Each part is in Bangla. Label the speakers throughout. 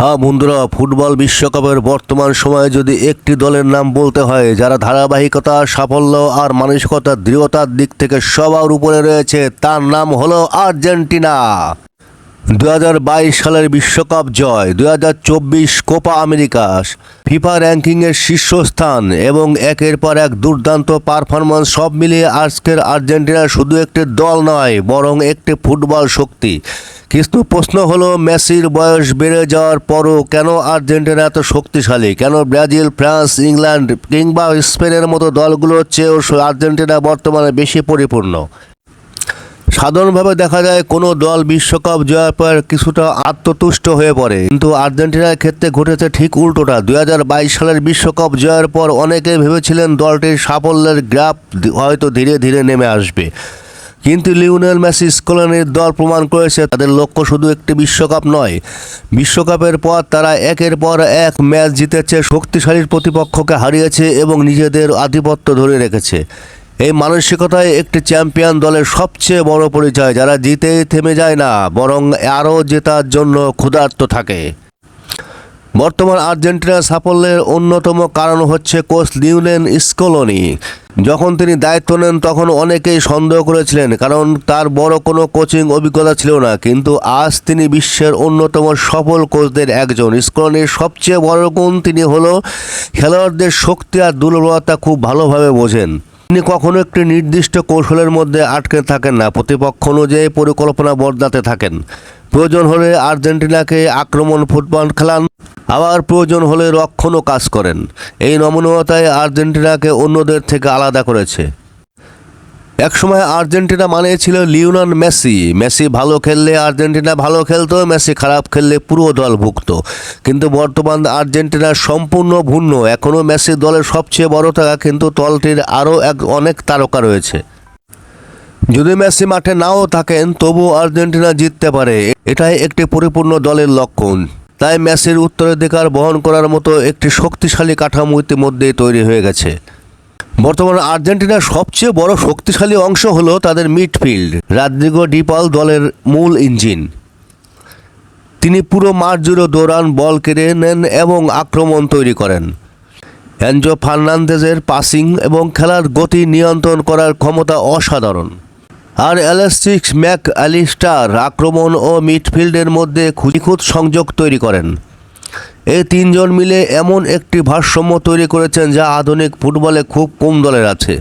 Speaker 1: হ্যাঁ বন্ধুরা, ফুটবল বিশ্বকাপের বর্তমান সময়ে যদি একটি দলের নাম বলতে হয় যারা ধারাবাহিকতা, সাফল্য আর মানসিকতার দৃঢ়তার দিক থেকে সবার উপরে রয়েছে, তার নাম হলো আর্জেন্টিনা। 2022 সালের বিশ্বকাপ জয়, 2024 কোপা আমেরিকা, ফিফা র্যাঙ্কিংয়ের শীর্ষস্থান এবং একের পর এক দুর্দান্ত পারফরম্যান্স, সব মিলিয়ে আজকের আর্জেন্টিনা শুধু একটি দল নয়, বরং একটি ফুটবল শক্তি। কিন্তু প্রশ্ন হলো, মেসির বয়স বেড়ে যাওয়ার পরও কেন আর্জেন্টিনা এত শক্তিশালী? কেন ব্রাজিল, ফ্রান্স, ইংল্যান্ড কিংবা স্পেনের মতো দলগুলোর চেয়েও আর্জেন্টিনা বর্তমানে বেশি পরিপূর্ণ? সাধারণভাবে দেখা যায় কোনো দল বিশ্বকাপ জয়ের পর কিছুটা আত্মতুষ্ট হয়ে পড়ে, কিন্তু আর্জেন্টিনার ক্ষেত্রে ঘটেছে ঠিক উল্টোটা। 2022 সালের বিশ্বকাপ জয়ের পর অনেকে ভেবেছিলেন দলটির সাফল্যের গ্রাফ হয়তো ধীরে ধীরে নেমে আসবে, কিন্তু লিওনেল মেসি স্কলনির দল প্রমাণ করেছে তাদের লক্ষ্য শুধু একটি বিশ্বকাপ নয়। বিশ্বকাপের পর তারা একের পর এক ম্যাচ জিতেছে, শক্তিশালী প্রতিপক্ষকে হারিয়েছে এবং নিজেদের আধিপত্য ধরে রেখেছে। এই মানসিকতায় একটি চ্যাম্পিয়ন দলের সবচেয়ে বড় পরিচয়, যারা জিতেই থেমে যায় না, বরং আরও জেতার জন্য ক্ষুধার্ত থাকে। বর্তমান আর্জেন্টিনার সাফল্যের অন্যতম কারণ হচ্ছে কোচ লিওনেল স্কলোনি। যখন তিনি দায়িত্ব নেন তখন অনেকেই সন্দেহ করেছিলেন, কারণ তার বড় কোনো কোচিং অভিজ্ঞতা ছিল না, কিন্তু আজ তিনি বিশ্বের অন্যতম সফল কোচদের একজন। স্কলোনির সবচেয়ে বড় গুণ তিনি হলো খেলোয়াড়দের শক্তি আর দুর্বলতা খুব ভালোভাবে বোঝেন। তিনি কখনো একটি নির্দিষ্ট কৌশলের মধ্যে আটকে থাকেন না, প্রতিপক্ষ অনুযায়ী পরিকল্পনা বদলাতে থাকেন। প্রয়োজন হলে আর্জেন্টিনাকে আক্রমণ ফুটবল খেলান, আবার প্রয়োজন হলে রক্ষণও কাজ করেন। এই নমনীয়তায় আর্জেন্টিনাকে অন্যদের থেকে আলাদা করেছে। একসময় আর্জেন্টিনা মানে ছিল লিওনেল মেসি। মেসি ভালো খেললে আর্জেন্টিনা ভালো খেলতো, মেসি খারাপ খেললে পুরো দল ভুগত। কিন্তু বর্তমান আর্জেন্টিনা সম্পূর্ণ ভিন্ন। এখনও মেসি দলের সবচেয়ে বড় তারকা, কিন্তু দলটির আরও অনেক তারকা রয়েছে। যদি মেসি মাঠে নাও থাকেন তবুও আর্জেন্টিনা জিততে পারে, এটাই একটি পরিপূর্ণ দলের লক্ষণ। তাই মেসির উত্তরাধিকার বহন করার মতো একটি শক্তিশালী কাঠামো ইতিমধ্যেই তৈরি হয়ে গেছে। বর্তমানে আর্জেন্টিনার সবচেয়ে বড় শক্তিশালী অংশ হলো তাদের মিডফিল্ড। রদ্রিগো ডি পল দলের মূল ইঞ্জিন। তিনি পুরো মাঠ জুড়ে দৌড়ান, বল কেড়ে নেন এবং আক্রমণ তৈরি করেন। এনজো ফার্নান্দেজের পাসিং এবং খেলার গতি নিয়ন্ত্রণ করার ক্ষমতা অসাধারণ। আর অ্যালেক্সিস ম্যাক অ্যালিস্টার আক্রমণ ও মিডফিল্ডের মধ্যে নিখুঁত সংযোগ তৈরি করেন। এই তিনজন মিলে এমন একটি ভারসাম্য তৈরি করেছেন যা আধুনিক ফুটবলে খুব কম দলের আছে।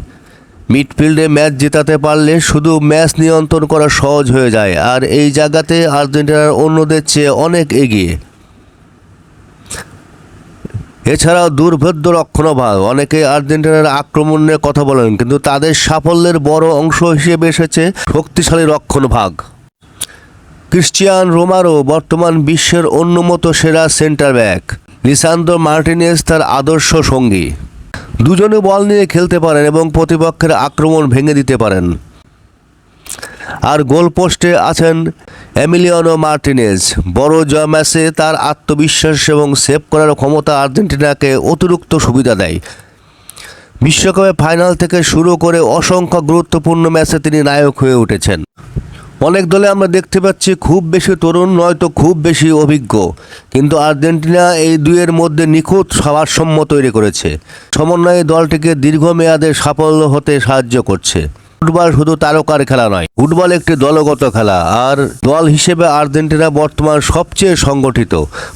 Speaker 1: মিডফিল্ডে ম্যাচ জেতাতে পারলে শুধু ম্যাচ নিয়ন্ত্রণ করা সহজ হয়ে যায়, আর এই জায়গাতে আর্জেন্টিনার অন্যদের চেয়ে অনেক এগিয়ে। এছাড়াও দুর্ভেদ্য রক্ষণভাগ। অনেকে আর্জেন্টিনার আক্রমণের কথা বলেন, কিন্তু তাদের সাফল্যের বড় অংশ হিসেবে এসেছে শক্তিশালী রক্ষণভাগ। ক্রিস্টিয়ানো রোমেরো বর্তমান বিশ্বের অন্যতম সেরা সেন্টার ব্যাক। লিসান্দ্রো মার্টিনেজ তার আদর্শ সঙ্গী। দুজনে বল নিয়ে খেলতে পারেন এবং প্রতিপক্ষের আক্রমণ ভেঙে দিতে পারেন। আর গোলপোস্টে আছেন এমিলিয়ানো মার্টিনেজ। বড় জয় ম্যাচে তার আত্মবিশ্বাস এবং সেভ করার ক্ষমতা আর্জেন্টিনাকে অতিরিক্ত সুবিধা দেয়। বিশ্বকাপে ফাইনাল থেকে শুরু করে অসংখ্য গুরুত্বপূর্ণ ম্যাচে তিনি নায়ক হয়ে উঠেছেন। অনেক দলে আমরা দেখতে পাচ্ছি খুব বেশি তরুণ, নয়তো খুব বেশি অভিজ্ঞ, কিন্তু আর্জেন্টিনা এই দুইয়ের মধ্যে নিখুঁত ভারসাম্য তৈরি করেছে। সমন্বয়ে দলটিকে দীর্ঘমেয়াদে সাফল্য হতে সাহায্য করছে। ফুটবল শুধু তারকার খেলা নয়, ফুটবল একটি দলগত খেলা, আর দল হিসেবে আর্জেন্টিনা বর্তমান সবচেয়ে সংগঠিত।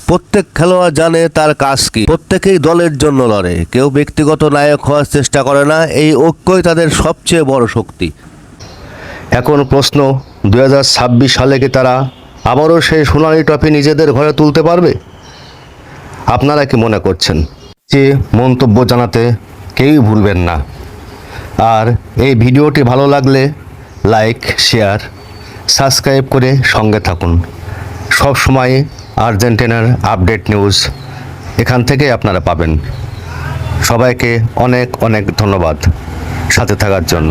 Speaker 1: প্রত্যেক খেলোয়াড় জানে তার কাজ কি, প্রত্যেকেই দলের জন্য লড়ে, কেউ ব্যক্তিগত নায়ক হওয়ার চেষ্টা করে না। এই ঐক্যই তাদের সবচেয়ে বড় শক্তি।
Speaker 2: এখন প্রশ্ন, 2026 সালে কি তারা আবারও সেই সোনালি ট্রফি নিজেদের ঘরে তুলতে পারবে? আপনারা কি মনে করছেন? যে মন্তব্য জানাতে কেউই ভুলবেন না। আর এই ভিডিওটি ভালো লাগলে লাইক, শেয়ার, সাবস্ক্রাইব করে সঙ্গে থাকুন। সব সময় আর্জেন্টিনার আপডেট নিউজ এখান থেকে আপনারা পাবেন। সবাইকে অনেক অনেক ধন্যবাদ সাথে থাকার জন্য।